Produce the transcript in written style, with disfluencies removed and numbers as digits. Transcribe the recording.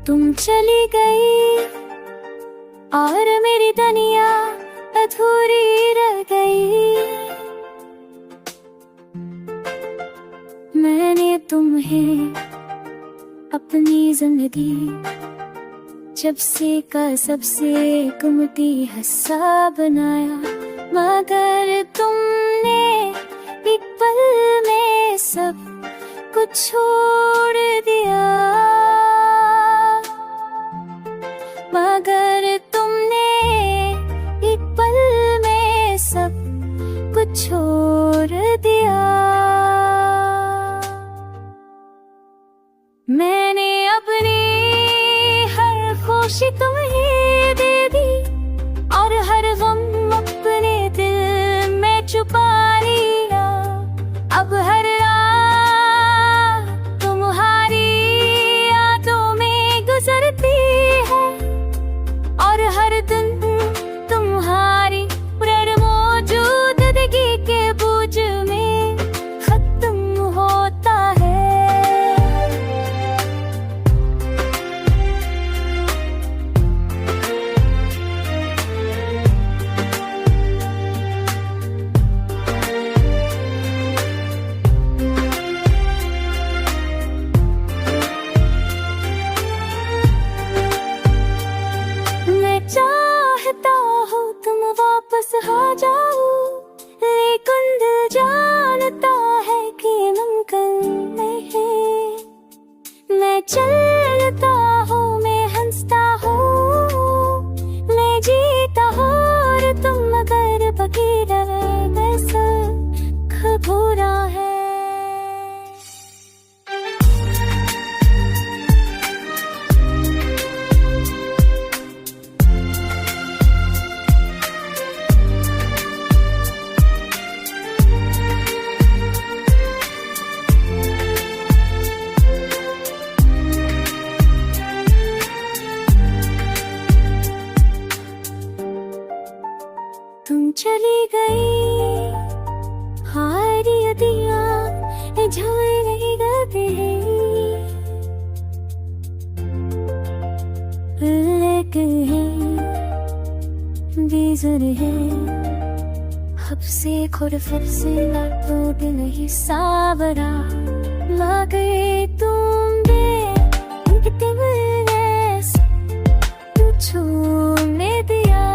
तुम चली गई और मेरी दुनिया अधूरी रह गई। मैंने तुम्हें अपनी जिंदगी जब से का सबसे कीमती हिस्सा बनाया, मगर तुमने एक पल में सब कुछ छोड़ दिया। मगर तुमने एक पल में सब कुछ छोड़ दिया। मैंने अपनी हर खुशी तुम्हें दे दी और हर गम अपने दिल में छुपा लिया। अब हर रात तुम्हारी यादों में गुजरती है और हर दिन तुम्हारी प्यार मौजूदगी के बोझ में खत्म होता है। चाहता हूँ तुम वापस आ जाओ, लेकिन दिल जानता है कि मुमकिन नहीं। मैं चलता हूँ, मैं हंसता हूँ, मैं जीता हूँ और तुम मगर बगैर वैसा खबूरा है। तुम चली गई, हारी दिया झोल गए, लेके बेजर है हब से खुद फिर से लाटो दिल ही सावरा लगे तुम छोड़ने दिया।